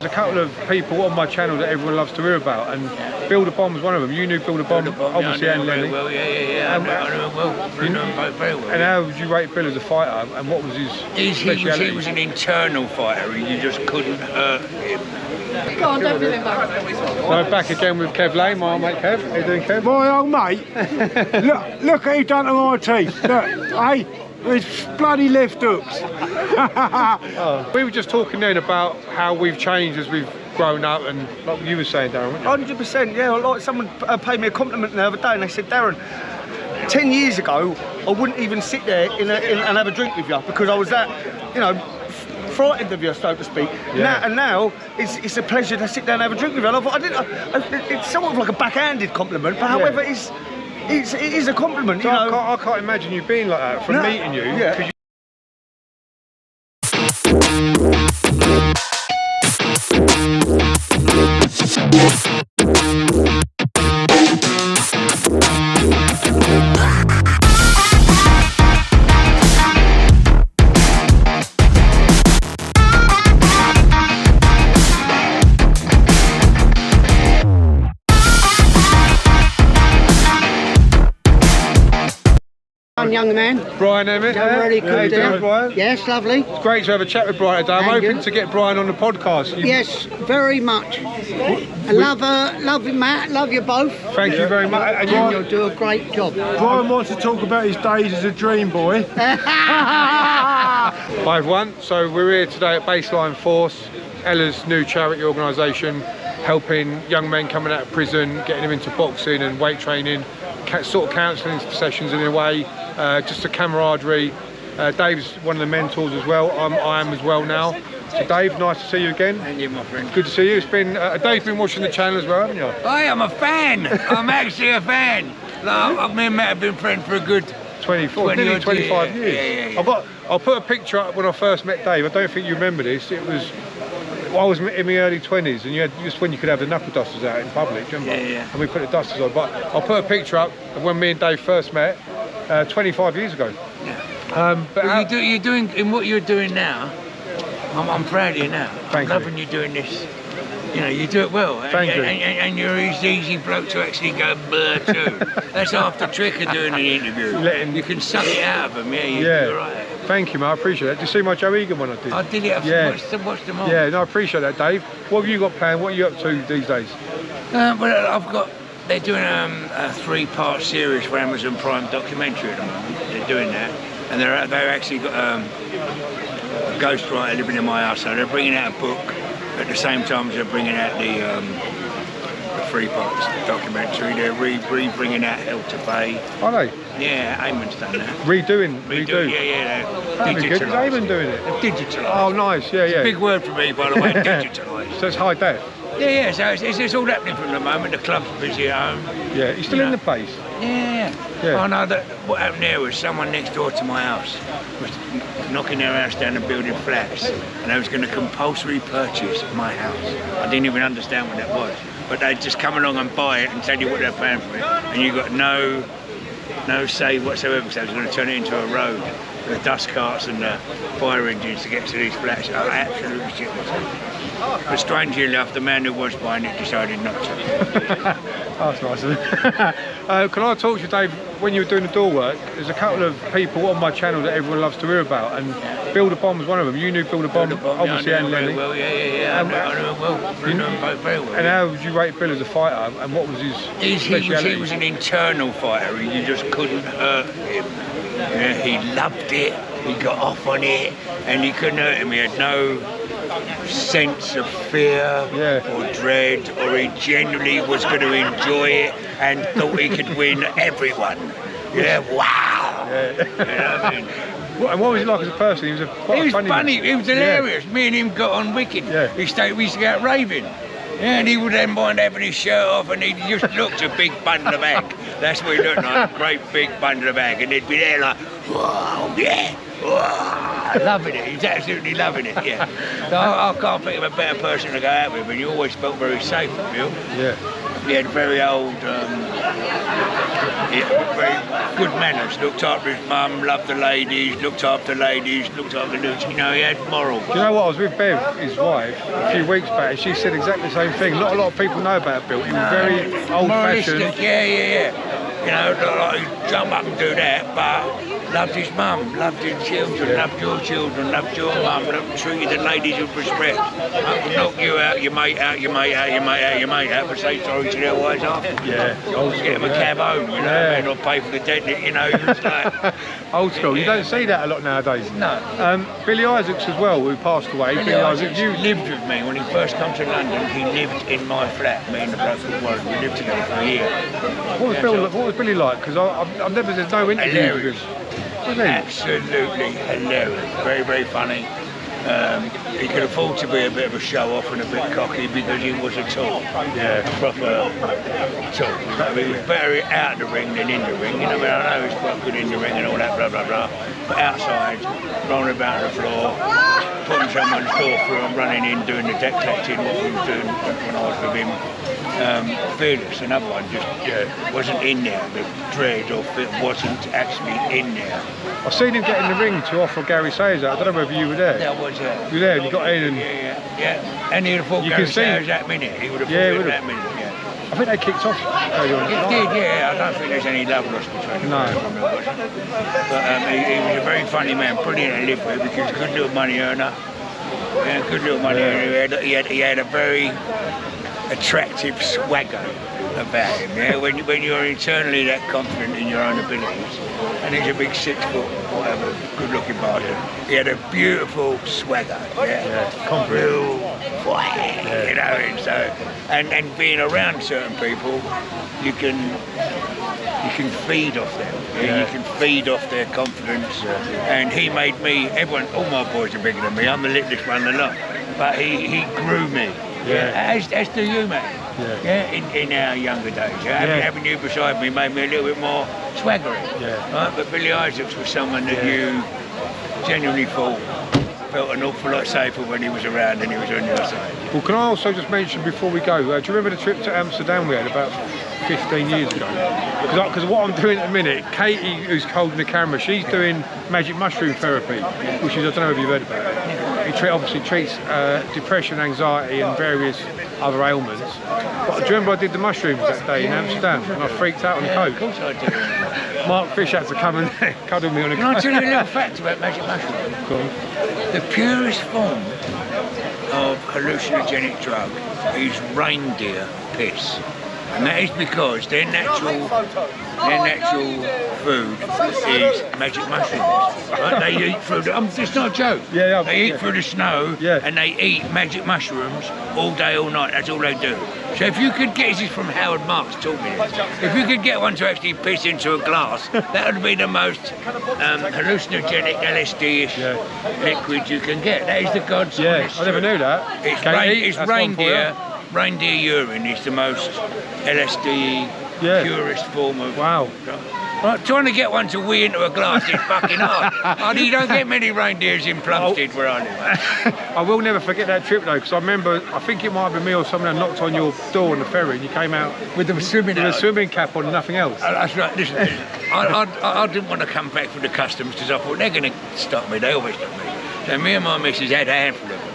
There's a couple of people on my channel that everyone loves to hear about, and Bill the Bomb's one of them. You knew Bill the Bomb, obviously, and Lenny. Well, yeah. I know him well. I know him both very well. And how would you rate Bill as a fighter, and what was his speciality? He was an internal fighter. You just couldn't hurt him. Go on, don't feel embarrassed. So back again with Kev Lane, my old mate Kev. How you doing, Kev? My old mate, look what he done to my teeth. Look, hey, it's bloody left hooks. We were just talking then about how we've changed as we've grown up, and like you were saying, Darren, weren't you? 100%, yeah. Like someone paid me a compliment the other day, and they said, Darren, 10 years ago, I wouldn't even sit there and have a drink with you because I was that, frightened of you, so to speak. Yeah. Now it's a pleasure to sit down and have a drink with you. And I thought, it's somewhat of like a backhanded compliment, but however, it is a compliment. So I can't imagine you being like that from meeting you. Yeah. Young man. Brian Emmett. Very good. Brian? Yes, lovely. It's great to have a chat with Brian today. I'm hoping to get Brian on the podcast. Yes, very much. I love you, Matt. Love you both. Thank you very much. And And you'll do a great job. Brian wants to talk about his days as a dream boy. Hi everyone, so we're here today at Baseline Force, Ella's new charity organisation, helping young men coming out of prison, getting them into boxing and weight training, sort of counselling sessions in a way, just a camaraderie. Dave's one of the mentors as well, I am as well now. So Dave, nice to see you again. And you, my friend. Good to see you. It's been, Dave's been watching the channel as well, haven't you? I am a fan. I'm actually a fan. No, me and Matt have been friends for a good 24, nearly 25 years. Yeah. I'll put a picture up when I first met Dave. I don't think you remember this. It was, I was in my early 20s, and you had just when you could have the knuckle dusters out in public, do you remember? Yeah. And we put the dusters on. But I'll put a picture up of when me and Dave first met, 25 years ago. Yeah. But you're doing in what you're doing now. I'm proud of you now. Thank you. I'm loving you doing this. You do it well. Thank you. And you're an easy bloke to actually go blur too. That's half the trick of doing an interview. You can suck it out of them, you're right. Thank you, mate. I appreciate that. Did you see my Joe Egan one I did? I did it. I've watched them all. Yeah, no, I appreciate that, Dave. What have you got planned? What are you up to these days? They're doing a 3-part series for Amazon Prime documentary at the moment. They're doing that. And they've actually got a ghostwriter living in my house, so they're bringing out a book at the same time as they're bringing out the 3-part documentary. They're bringing out Hell to Pay. Are they? Yeah, Eamon's done that. Redo. Yeah. That'd be good. Is Digitalised. Eamon doing it? They've digitalised. Oh, nice. Yeah. Big word for me, by the way, digitalised. So it's high def? Yeah, so it's all happening from the moment. The club's busy at home. Yeah, he's still in the place? Yeah. I know that what happened there was someone next door to my house was knocking their house down and building flats, and they was going to compulsory purchase my house. I didn't even understand what that was, but they'd just come along and buy it and tell you what they're paying for it, and you got no say whatsoever, because they was going to turn it into a road. The dust carts and the fire engines to get to these flats are absolutely shit myself. But strangely enough, the man who was buying it decided not to. That's nice of him. Can I talk to you, Dave, when you were doing the door work, there's a couple of people on my channel that everyone loves to hear about, and Bill the Bomb's one of them. You knew Bill the Bomb, obviously, and Lenny. Well, yeah. I know him well. I know him both very well. And how would you rate Bill as a fighter, and what was his speciality? He was an internal fighter. You just couldn't hurt him. Yeah, he loved it. He got off on it, and he couldn't hurt him. He had no sense of fear or dread, or he genuinely was going to enjoy it and thought he could win everyone. Yeah, wow. Yeah. You know what I mean? And what was he like as a person? He was quite funny. He was hilarious. Me and him got on wicked. Yeah. We used to go out raving. Yeah, and he would then mind having his shirt off, and he just looked a big bundle of bag. That's what he looked like, a great big bundle of bag, and he'd be there like, whoa, yeah, whoa, loving it. He's absolutely loving it, yeah. So I can't think of a better person to go out with, and you always felt very safe with Bill. Yeah. He had very old, very good manners. Looked after his mum, loved the ladies, looked after ladies, looked after the, you know, he had morals. Do you know what? I was with Bev, his wife, a few weeks back, and she said exactly the same thing. Not a lot of people know about Bill. He was very old-fashioned. Moralistic, yeah. You know, like he'd jump up and do that, but loved his mum, loved his children, loved your children, loved your mum, treated the ladies with respect. I would knock you out, your mate out, but say sorry to their wives after. Yeah, Always get him a cab home, you know, and not pay for the dentist, you know. It's like, old school. You don't see that a lot nowadays. No. Billy Isaacs as well, who passed away. Billy Isaacs, you lived with me when he first come to London. He lived in my flat, me and the bloke called Warren. We lived together for a year. What was Billy like? Because I've never, there's no interview with him. Absolutely hilarious. Very, very funny. He could afford to be a bit of a show-off and a bit cocky because he was a tool. Yeah. Proper tool. He was better out the ring than in the ring. You know, I know he's quite good in the ring and all that, blah, blah, blah. But outside, rolling about the floor, putting someone's door through and running in, doing the deck collecting, what we were doing when I was with him. Fearless, another one, just wasn't in there. The dread of it wasn't actually in there. I've seen him get in the ring to offer Gary Sayers out. I don't know whether you were there. That was You were there and you got in and... Yeah. And he'd have thought You Gary can see- Sayers that minute. He would have Yeah, thought he it that minute, yeah. I think they kicked off early on. It did, yeah. I don't think there's any love lost between them. No. But he was a very funny man, brilliant to live with because good little money earner. Yeah, good little money earner. He had a very attractive swagger about him, yeah. When you're internally that confident in your own abilities, and he's a big 6 foot, whatever, good looking bastard. He had a beautiful swagger, real, you know. And so, and being around certain people, you can feed off them. Yeah? You can feed off their confidence. And he made me. All my boys are bigger than me. I'm the littlest one in the lot, but he grew me. As do you, mate. In our younger days. Having you beside me made me a little bit more swaggery. Right? But Billy Isaacs was someone that you genuinely felt an awful lot safer when he was around and he was on your side. Well, can I also just mention before we go, do you remember the trip to Amsterdam we had about 15 years ago? Because what I'm doing at the minute, Katie, who's holding the camera, she's doing magic mushroom therapy, which is, I don't know if you've heard about it. It obviously treats depression, anxiety and various other ailments. But do you remember I did the mushrooms that day in Amsterdam and I freaked out on coke? Of course I do. Mark Fish had to come and cuddle me on a Can I tell you a little fact about magic mushrooms? Go on. The purest form of hallucinogenic drug is reindeer piss. And that is because their natural food is magic mushrooms. Right? They eat through it's not a joke. They eat through the snow and they eat magic mushrooms all day, all night. That's all they do. So if you could get, this is from Howard Marks taught me this, if you could get one to actually piss into a glass, that would be the most hallucinogenic LSD-ish liquid you can get. That is the God's honest I never knew that. It's reindeer. Reindeer urine is the most LSD purest form of... Wow. Right, trying to get one to wee into a glass is fucking hard. You don't get many reindeers in Plumstead where I live. I will never forget that trip though, because I remember, I think it might have been me or someone that knocked on your door on the ferry and you came out with a swimming cap on and nothing else. That's right, listen, I didn't want to come back from the customs because I thought they're going to stop me, they always stop me. So me and my missus had a handful of them.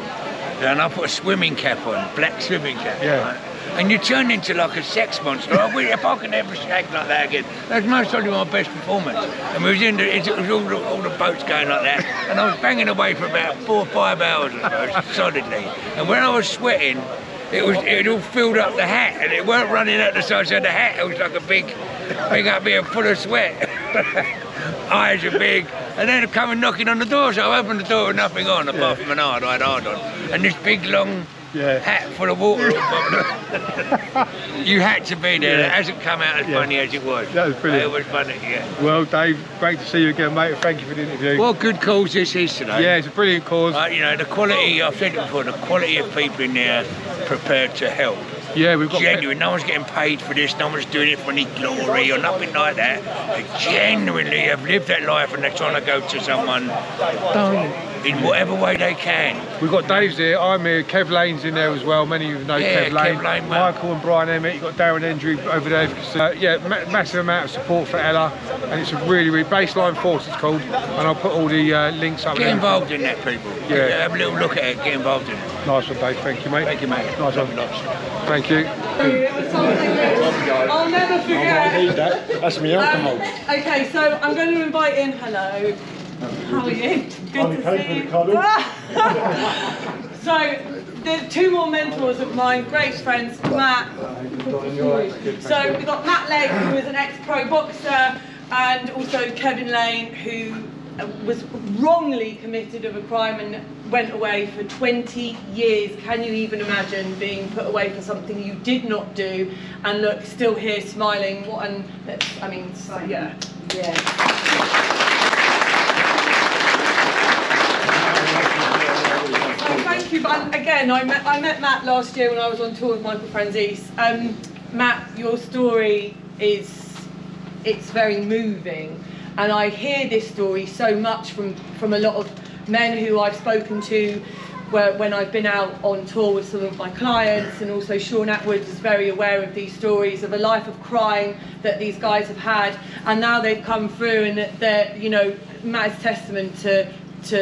And I put a swimming cap on, black swimming cap. Right? And you turn into like a sex monster. If I can ever act like that again, that's most probably my best performance. And we was it was all the boats going like that. And I was banging away for about 4 or 5 hours, I suppose, solidly. And when I was sweating, it all filled up the hat, and it weren't running out the sides of the hat. It was like a big up here full of sweat. Eyes are big, and then coming knocking on the door. So I opened the door with nothing on apart from an hard on, and this big long hat full of water. You had to be there. It hasn't come out as funny as it was. That was brilliant. It was funny, Well, Dave, great to see you again, mate. Thank you for the interview. What good cause this is today. Yeah, it's a brilliant cause. You know, the quality, I've said it before, the quality of people in there prepared to help. Yeah, we've got genuine. No one's getting paid for this. No one's doing it for any glory or nothing like that. They genuinely have lived that life and they're trying to go to someone. in whatever way they can. We've got Dave's here, I'm here, Kev Lane's in there as well. Many of you know Yeah, Kev Lane. Kev Lane, man. Michael and Brian Emmett, you've got Darren Hendry over there. Massive amount of support for Ella, and it's a really Baseline Force it's called, and I'll put all the links up Get there. involved in that, people. Yeah. Have a little look at it, get involved in it. Nice one, Dave, thank you, mate. Thank you, mate. Nice one. Thank you. I'll never forget. That's me alcohol. Okay, so I'm going to invite in. Hello. How are you? Good to see you. So, there's two more mentors of mine, great friends, Matt. So we've got Matt Legg, who is an ex-pro boxer, and also Kevin Lane, who was wrongly convicted of a crime and went away for 20 years. Can you even imagine being put away for something you did not do? And look, still here smiling. What an, I mean, yeah. Thank you. But again, I met Matt last year when I was on tour with Michael Franzese. Matt, your story it's very moving, and I hear this story so much from a lot of men who I've spoken to when I've been out on tour with some of my clients, and also Sean Atwood is very aware of these stories of a life of crime that these guys have had, and now they've come through, and they're, you know, Matt is testament to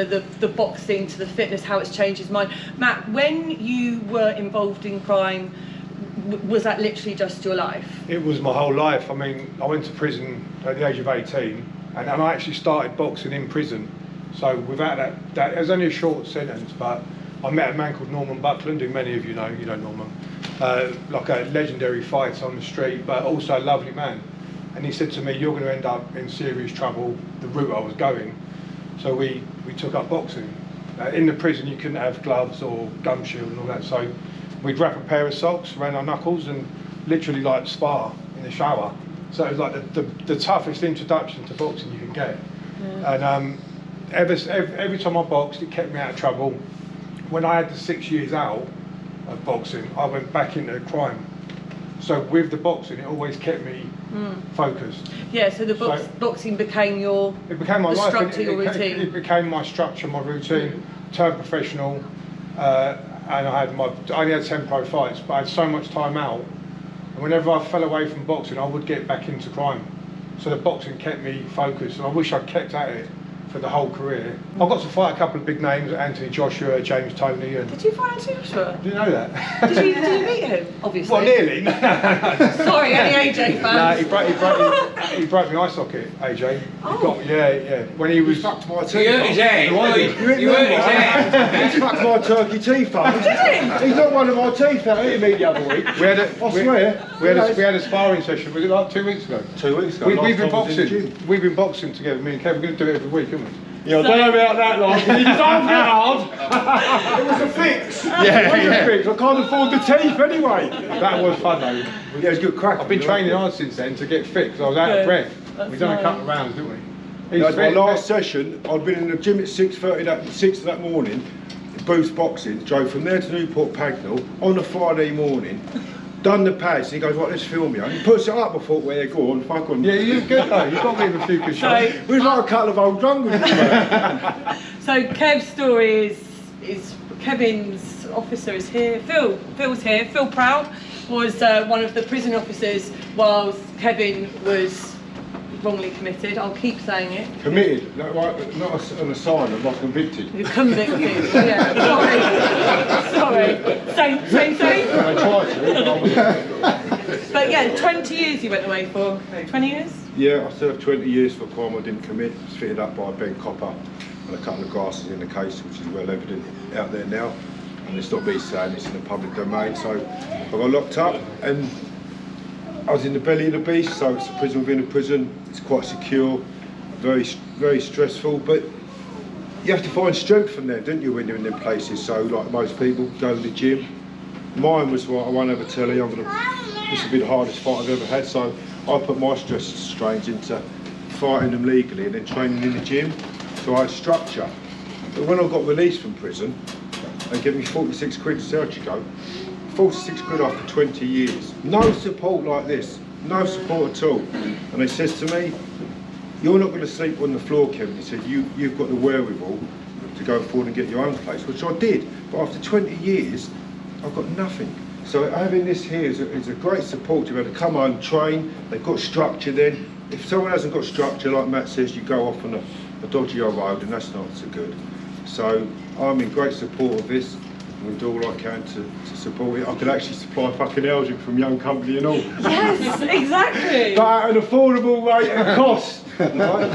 the boxing, to the fitness, how it's changed his mind. Matt, when you were involved in crime, was that literally just your life? It was my whole life. I mean, I went to prison at the age of 18, and I actually started boxing in prison. So without that it was only a short sentence, but I met a man called Norman Buckland, who many of you know Norman, like a legendary fighter on the street, but also a lovely man. And he said to me, "You're going to end up in serious trouble, the route I was going." So we took up boxing. In the prison you couldn't have gloves or gum shield and all that, so we'd wrap a pair of socks around our knuckles and literally like spar in the shower. So it was like the toughest introduction to boxing you can get. Yeah. And every time I boxed, it kept me out of trouble. When I had the 6 years out of boxing, I went back into crime. So with the boxing, it always kept me focused. Yeah, so the boxing became your life. Structure, your routine. It became my structure, my routine. Turned professional, and I only had 10 pro fights, but I had so much time out. And whenever I fell away from boxing, I would get back into crime. So the boxing kept me focused, and I wish I'd kept at it for the whole career. I got to fight a couple of big names, Anthony Joshua, James Toney. And did you fight Anthony Joshua? Did you know that? Did you meet him? Obviously. Well, nearly. Sorry, any AJ fans? No, he broke my eye socket, AJ. Oh. Yeah. When he was... Fucked my teeth. You hurt his hand. You hurt his hand. He's fucked my turkey teeth up. He's not one of my teeth out, hit me the other week. We had a sparring session, was it like 2 weeks ago? 2 weeks ago. We've been boxing together, me and Kev. We're going to do it every week, aren't we? Yeah, I don't know about that, like, he don't get hard. It was a fix. Yeah. A fix. I can't afford the teeth anyway. That was fun though. Yeah, it was good crack. I've been training hard since then to get fit, because I was out of breath. We've done a couple of rounds, didn't we? My last session, I'd been in the gym at 6:30 that morning, Booth's Boxing, drove from there to Newport Pagnell on a Friday morning, done the pads, and he goes, right, let's film you. And he puts it up, I thought, well, go on, fuck on. Yeah, you're good though, you've got to give a few good shots. We was like a couple of old drunkards. So Kev's story is Kevin's officer is here, Phil's here. Phil Proud was one of the prison officers whilst Kevin was wrongly committed. I'll keep saying it. Committed, not an asylum, not convicted. You're convicted, yeah. Sorry. Same. I tried to. But yeah, 20 years you went away for. 20 years? Yeah, I served 20 years for a crime I didn't commit. It was fitted up by Ben Copper and a couple of grasses in the case, which is well evident out there now. And it's not me saying, it's in the public domain. So I got locked up, and I was in the belly of the beast, so it's a prison within a prison. It's quite secure, very stressful, but you have to find strength from there, don't you, when you're in them places? So like most people, go to the gym. Mine was, well, I won't have a telly, this will be the hardest fight I've ever had, so I put my stress strains into fighting them legally and then training in the gym. So I had structure. But when I got released from prison, they gave me 46 quid to search you go. 46 quid after 20 years. No support like this, no support at all. And they says to me, you're not going to sleep on the floor, Kevin. He said, you've got the wherewithal to go forward and get your own place, which I did. But after 20 years, I've got nothing. So having this here is a great support to be able to come home, train. They've got structure then. If someone hasn't got structure, like Matt says, you go off on a dodgy old road, and that's not so good. So I'm in great support of this. I'm going to do all I can to support it. I can actually supply fucking Elgin from Young Company and all. Yes, exactly. But at an affordable rate and cost. Right?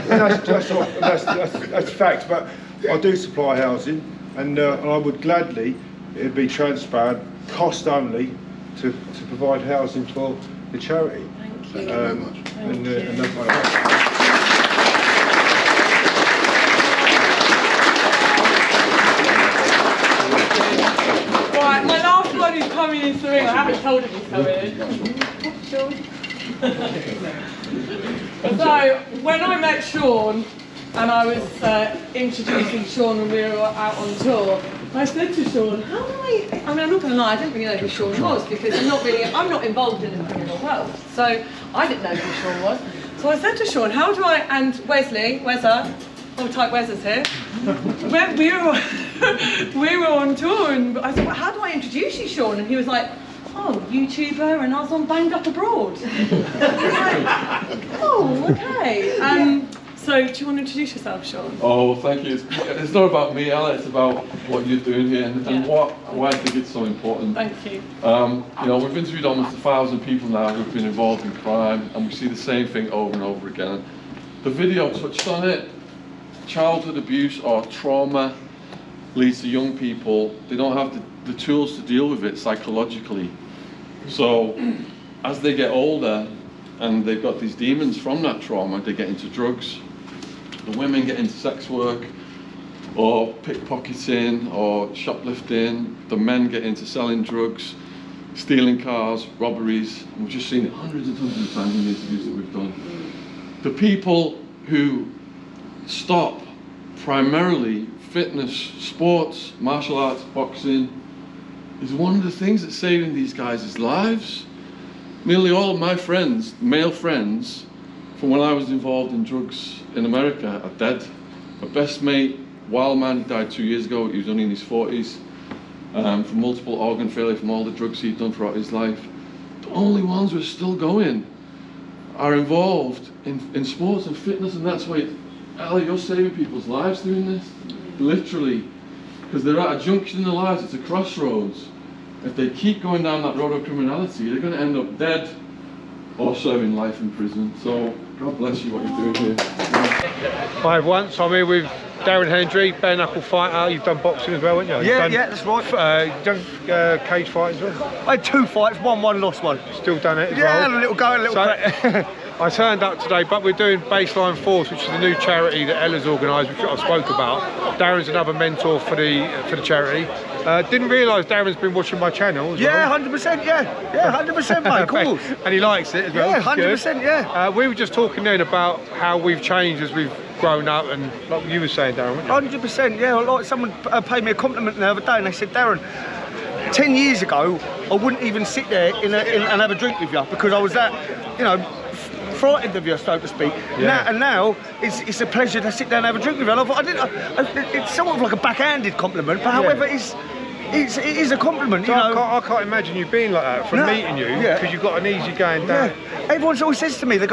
That's fact. But I do supply housing, and I would gladly, it'd be transparent, cost only, to provide housing for the charity. Thank you. Very much. And that's my Right, my last one is coming into the ring. I haven't told him he's coming. Sean. So, when I met Sean, and I was introducing Sean when we were out on tour, I said to Sean, how do I mean, I'm not going to lie, I didn't really know who Sean was, because I'm not involved in the criminal world, so I didn't know who Sean was. So I said to Sean, how do I, and Wesley, Wezza, all type Wezzers here, we were on tour, and I said, well, how do I introduce you, Sean? And he was like, oh, YouTuber, and I was on Banged Up Abroad. Oh, okay. So, do you want to introduce yourself, Sean? Oh, thank you. It's not about me, Ella. It's about what you're doing here and why I think it's so important. Thank you. You know, we've interviewed almost 1,000 people now who've been involved in crime, and we see the same thing over and over again. The video touched on it. Childhood abuse or trauma leads to young people. They don't have the tools to deal with it psychologically. So, as they get older and they've got these demons from that trauma, they get into drugs. The women get into sex work, or pickpocketing, or shoplifting. The men get into selling drugs, stealing cars, robberies. And we've just seen it hundreds and hundreds of times in the interviews that we've done. The people who stop, primarily fitness, sports, martial arts, boxing, is one of the things that's saving these guys' lives. Nearly all of my friends, male friends, from when I was involved in drugs in America are dead. My best mate, wild man, he died 2 years ago. He was only in his 40s, from multiple organ failure from all the drugs he'd done throughout his life. The only ones who are still going are involved in sports and fitness, and that's why, Ella, you're saving people's lives doing this, literally, because they're at a junction in their lives, it's a crossroads. If they keep going down that road of criminality, they're going to end up dead or serving life in prison. So, God bless you what you're doing here. Hi everyone, so I'm here with Darren Hendry, bare knuckle fighter. You've done boxing as well, haven't you? Yeah, that's right. You've done cage fights as well? I had 2 fights, won one, lost one. Still done it as Yeah, well? had a little go, a little crack. I turned up today, but we're doing Baseline Force, which is a new charity that Ella's organised, which I spoke about. Darren's another mentor for the charity. Didn't realise Darren's been watching my channel as Yeah, well. 100%, yeah, 100%, mate, of course. And he likes it as well. Yeah, which is 100%, good. yeah. We were just talking then about how we've changed as we've grown up, and like you were saying, Darren, weren't you? 100%, yeah. Like someone paid me a compliment the other day, and they said, Darren, 10 years ago, I wouldn't even sit there and have a drink with you because I was that, you know, frightened of you, so to speak. Yeah. Now it's a pleasure to sit down and have a drink with you. And I thought, it's somewhat of like a backhanded compliment, but however, it is a compliment, So you know. I can't imagine you being like that from meeting you, because you've got an easy going down. Yeah. Everyone always says to me, they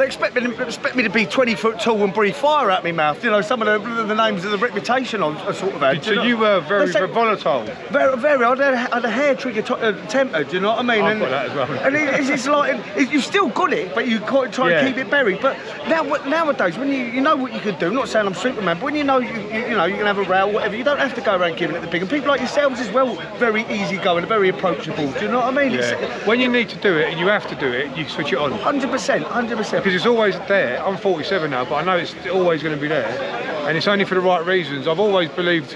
expect me to be 20 foot tall and breathe fire out my mouth. You know, some of the names of the reputation I sort of had. So you were very volatile. Very. I had a hair trigger temper. Do you know what I mean? I've got that as well. And it's like you've still got it, but you try to keep it buried. But nowadays, when you know what you can do, I'm not saying I'm Superman, but when you know you can have a row, whatever, you don't have to go around giving it the big. And people like yourselves as well, very easygoing, very approachable. Do you know what I mean? Yeah. When you need to do it and you have to do it, you switch it on. 100%. Because it's always there. I'm 47 now, but I know it's always going to be there, and it's only for the right reasons. I've always believed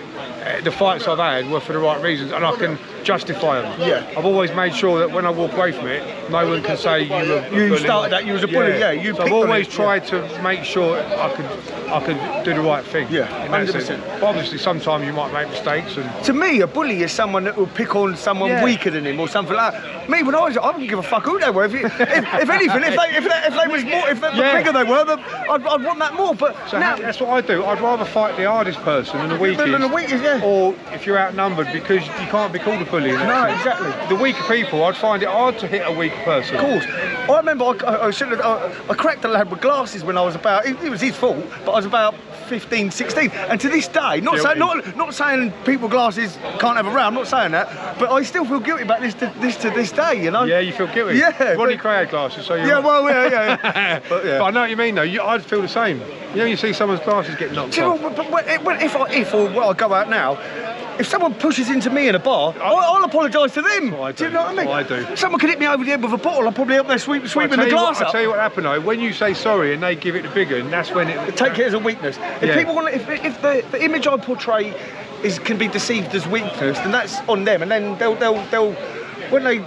the fights I've had were for the right reasons, and I can justify them. Yeah. I've always made sure that when I walk away from it, no one can say You started that, you was a bully, yeah, you So picked I've on always it, tried to make sure I could do the right thing. Yeah, in that 100%. sense. But obviously, sometimes you might make mistakes, and To me, a bully is someone that will pick on someone Yeah. weaker than him or something like that. Me, when I wouldn't give a fuck who they were. If anything, if they was more, the bigger they were, I'd want that more. But so now, that's what I do. I'd rather fight the hardest person than the weakest. than the weakest, yeah. Or if you're outnumbered, because you can't be called a bully. In that No, sense. exactly. The weaker people, I'd find it hard to hit a weaker person. Of course. I remember I cracked a lad with glasses when I was about, it was his fault, but I was about 15, 16. And to this day, not saying people with glasses can't have a row, I'm not saying that, but I still feel guilty about this to this day, you know? Yeah, you feel guilty. Yeah, Ronnie but- Cray had glasses, so you. Yeah, well, yeah. But I know what you mean, though. I'd feel the same. You know, you see someone's glasses get knocked Do you know, off. but if I go out now, if someone pushes into me in a bar, I'll apologise to them. Well, I do you do. know what I mean? Well, I do. If someone could hit me over the head with a bottle, I'll probably up there sweeping the glass I'll up. tell you what happened, though. When you say sorry and they give it the big one, that's when it. Take it as a weakness. If Yeah. people want, if the image I portray can be deceived as weakness, then that's on them. And then they'll when they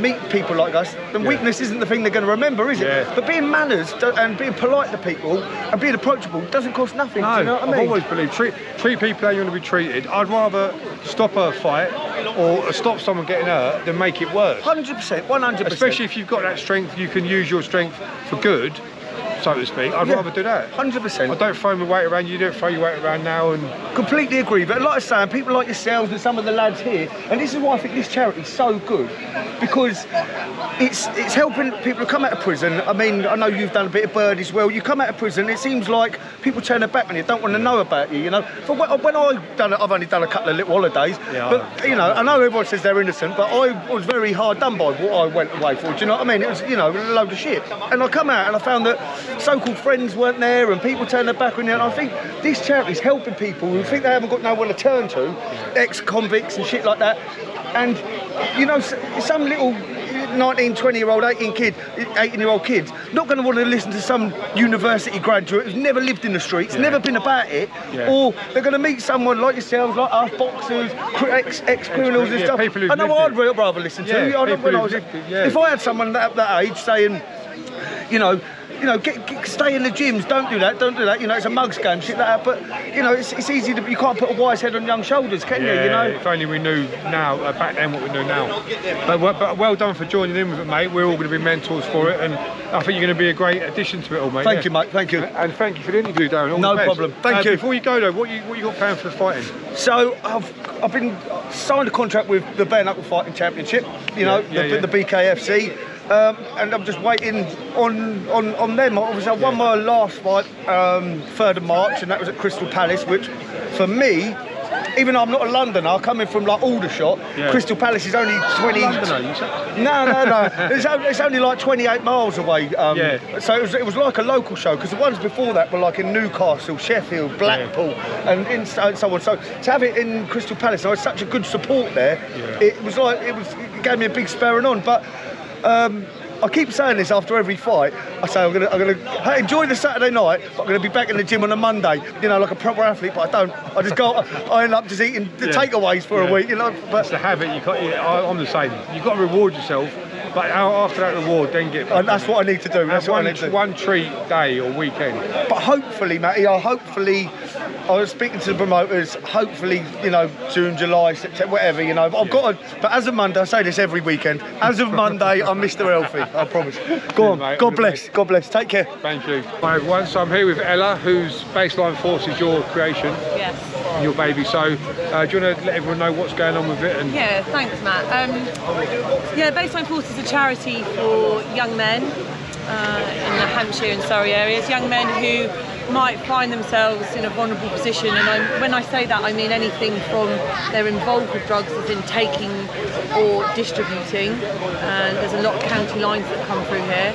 meet people like us, then weakness isn't the thing they're going to remember, is it? Yeah. But being manners and being polite to people and being approachable doesn't cost nothing. No, do you know what I mean? I've always believed treat people how you want to be treated. I'd rather stop a fight or stop someone getting hurt than make it worse. 100%, 100%. Especially if you've got that strength, you can use your strength for good, so to speak. I'd rather do that. 100%. I don't throw my weight around. You don't throw your weight around now, and Completely agree, but like I say, people like yourselves and some of the lads here, and this is why I think this charity's so good, because it's helping people who come out of prison. I mean, I know you've done a bit of Bird as well. You come out of prison, it seems like people turn their back on you, don't want to know about you, you know. For when I've done it, I've only done a couple of little holidays, but I know everyone says they're innocent, but I was very hard done by what I went away for, do you know what I mean? It was, a load of shit. And I come out and I found that so-called friends weren't there and people turned their back on you, and I think this charity's helping people who think they haven't got nowhere to turn to, ex-convicts and shit like that. And, some little 19, 20-year-old, 18-year-old kids not going to want to listen to some university graduate who's never lived in the streets, never been about it, or they're going to meet someone like yourselves, like us, boxers, ex-criminals and stuff. people who've I know lived I'd rather listen to. If I had someone that age saying, stay in the gyms, don't do that, it's a mugs game, shit like that, but, it's easy you can't put a wise head on young shoulders, can you, if only we knew now, back then, what we know now. But well done for joining in with it, mate. We're all going to be mentors for it, and I think you're going to be a great addition to it all, mate. Thank you, mate, thank you. And thank you for the interview, Darren. All No the best. problem. Thank you. Before you go, though, what you got planned for the fighting? So I've been signed a contract with the Bare Knuckle Fighting Championship, the BKFC. And I'm just waiting on them. Obviously, I won my last fight 3rd of March, and that was at Crystal Palace, which for me, even though I'm not a Londoner, coming from like Aldershot, Crystal Palace is only 20. Londoner, you said? No. It's only like 28 miles away. So it was like a local show, because the ones before that were like in Newcastle, Sheffield, Blackpool, and so on. So to have it in Crystal Palace, I had such a good support there. It gave me a big spurring on, but. I keep saying this after every fight. I say I'm gonna enjoy the Saturday night, but I'm gonna be back in the gym on a Monday. Like a proper athlete, but I don't. I just go. I end up just eating the takeaways for a week. But that's the habit. I'm the same. You've got to reward yourself, but after that reward, then get back. That's what I need to do. That's what I need to do. One treat day or weekend. But hopefully, Matty, I was speaking to the promoters. Hopefully, June, July, September, whatever. I've got to. But as of Monday, I say this every weekend. As of Monday, I'm Mr. Healthy. I promise. Go on, mate. God bless. God bless. Take care. Thank you. Hi everyone. So I'm here with Ella, whose Baseline Force is your creation. Yes. Your baby. So do you want to let everyone know what's going on with it? And Yeah, thanks, Matt. Baseline Force is a charity for young men in the Hampshire and Surrey areas, young men who might find themselves in a vulnerable position, and when I say that, I mean anything from they're involved with drugs, as in taking or distributing, and there's a lot of county lines that come through here,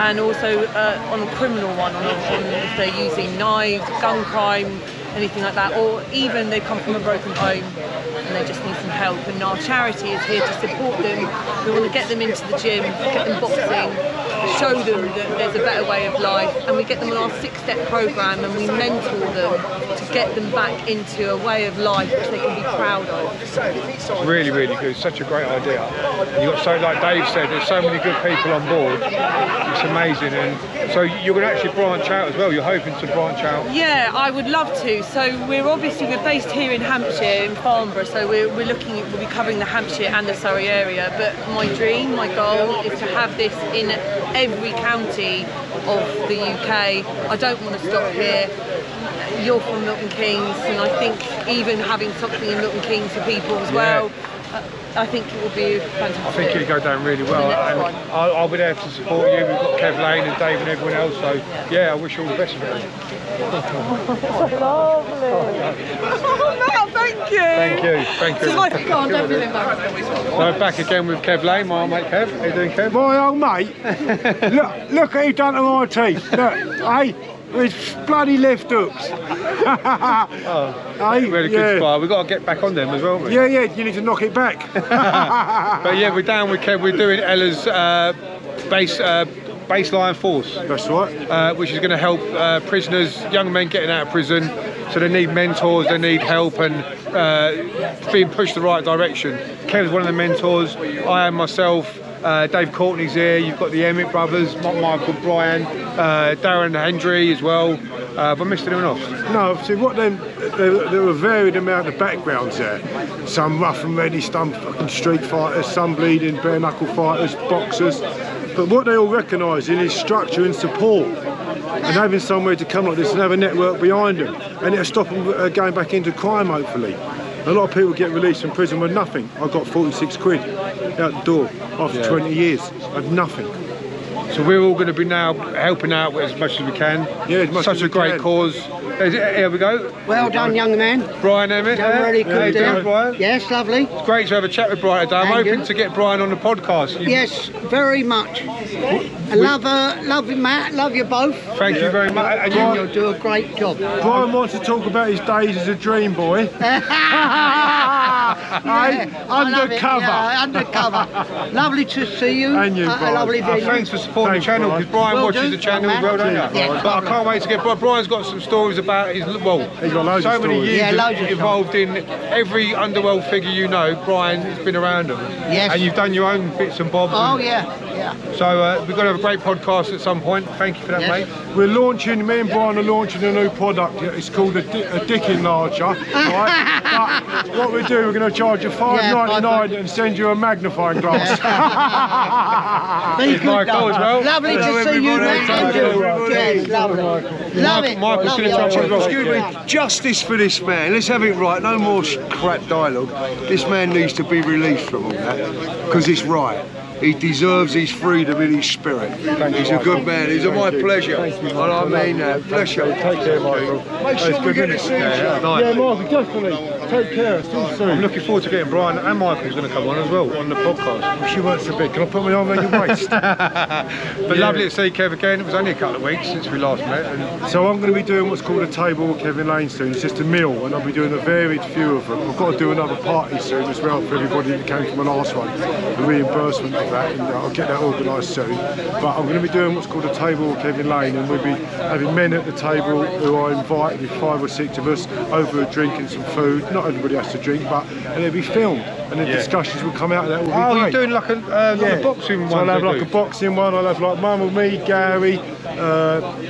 and also on a criminal one, on if they're using knives, gun crime, anything like that, or even they come from a broken home and they just need some help, and our charity is here to support them. We want to get them into the gym, get them boxing, show them that there's a better way of life, and we get them on our 6-step program, and we mentor them to get them back into a way of life which they can be proud of. Really, really good. Such a great idea. And you've got, so like Dave said, there's so many good people on board. It's amazing. And so you're going to actually branch out as well. You're hoping to branch out. Yeah, I would love to. So we're based here in Hampshire, in Farnborough. So we'll be covering the Hampshire and the Surrey area. But my dream, my goal is to have this in every county of the UK. I don't want to stop here. You're from Milton Keynes, and I think even having something in Milton Keynes for people as well, I think it will be fantastic. I think it'll go down really well, and I'll be there to support you. We've got Kev Lane and Dave and everyone else, so yeah, I wish you all the best of it. Lovely. Oh, thank you. Thank you. Thank you. So my God, don't feel embarrassed. So back again with Kev Lane, my old mate Kev. How you doing, Kev? My old mate, look what he done to my teeth. Look, hey, with bloody left hooks. Hey, we had a good spar. We've got to get back on them as well, haven't we? Yeah, you need to knock it back. But yeah, we're down with Kev. We're doing Ella's baseline force. That's right. Which is going to help prisoners, young men getting out of prison. So they need mentors, they need help, and being pushed the right direction. Kev's one of the mentors. I am myself. Dave Courtney's here. You've got the Emmett brothers, Michael, Brian, Darren Hendry as well. Have I missed anyone else? No, see there were a varied amount of backgrounds there. Some rough and ready, some fucking street fighters, some bleeding bare knuckle fighters, boxers. But what they all recognise is structure and support, and having somewhere to come like this and have a network behind them, and it'll stop them going back into crime, hopefully. A lot of people get released from prison with nothing. I got 46 quid out the door after 20 years. I had nothing. So we're all going to be now helping out as much as we can. Yeah, as much Such as a we great can. cause. Here we go. Well done, young man. Brian Emmett. Done really How you good doing, there. Brian? Yes, lovely. It's great to have a chat with Brian today. I'm Thank hoping you. to get Brian on the podcast. Yes, very much. I love you, Matt. Love you both. Thank you very much. And And you'll do a great job. Brian wants to talk about his days as a dream boy. Undercover. Yeah, undercover. Lovely to see you. And you, Brian. Lovely being thanks for supporting the channel, because Brian Will watches do. the channel. Well Well done. done. Yeah. But I can't wait to get Brian's got some stories about his, well, He's got loads so of many stories. years Yeah, loads of involved in every underworld figure you know. Brian has been around them. Yes. And you've done your own bits and bobs. Oh, and- yeah. So we've got to have a great podcast at some point. Thank you for that, Yes. mate. We're launching, me and Brian are launching a new product. It's called a dick enlarger. Right? But what we do, we're going to charge you $5.99 and send you a magnifying glass. Be It's my good, goal as well. Lovely to Hello, see you, everybody. Matt. And you. Yes, lovely. Love it. Michael's Love going to you. touch on as well. Excuse me, justice for this man. Let's have it right. No more crap dialogue. This man needs to be released from all that because it's right. He deserves his freedom in his spirit. He's a good man. It's my pleasure. And I mean that. Pleasure. Take care, Michael. Make sure we get to see each other. Yeah, Michael, definitely. Take care. See you I'm soon. looking forward to getting Brian and Michael's going to come on as well on the podcast. She weren't so big. Can I put my arm around your waist? But lovely to see Kev again. It was only a couple of weeks since we last met. And So I'm going to be doing what's called a table with Kevin Lane soon. It's just a meal, and I'll be doing a varied few of them. I've got to do another party soon as well for everybody that came from the last one, the reimbursement of that, and I'll get that organised soon. But I'm going to be doing what's called a table with Kevin Lane, and we'll be having men at the table who I invited, with 5 or 6 of us, over a drink and some food. Not everybody has to drink, and it'll be filmed, and the discussions will come out of that. Will be oh, great. you're doing like a boxing one. So I'll have to like do. a boxing one, I'll have like Mum, me, Gary,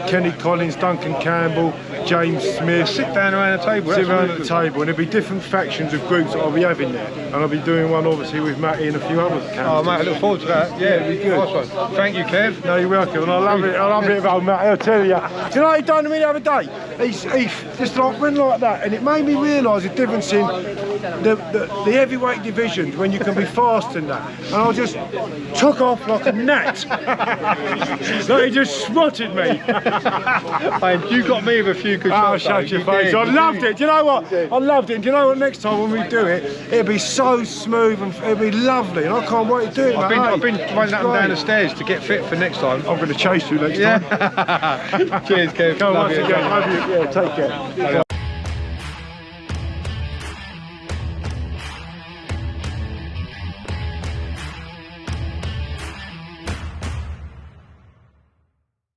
Kenny Collins, Duncan Campbell, James Smith. Sit down around the table. Sit that's around really at the good. table, and there'll be different factions of groups that I'll be having there. And I'll be doing one obviously with Matty and a few other Oh, candidates. mate, I look forward to that. Yeah, it'll be good. Nice one. Thank you, Kev. No, you're welcome, and I love it. I love it about Matty. I'll tell you. Do you know what he done to me the other day? He just like went like that, and it made me realise the difference in the heavyweight divisions when you can be fast in that. And I just took off like a gnat. Like he just swatted me. And you got me with a few good Oh, shots. shut though. your You face. did. I loved it. Do you know what? I loved it. And do you know what? Next time when we do it, it'll be so smooth and it'll be lovely. And I can't wait to do it. I've been mate. running up and down the It's stairs to get fit for next time. great. I'm going to chase you next time. Cheers, Kev. Come on, Love once you. again. Love you. Yeah, take care.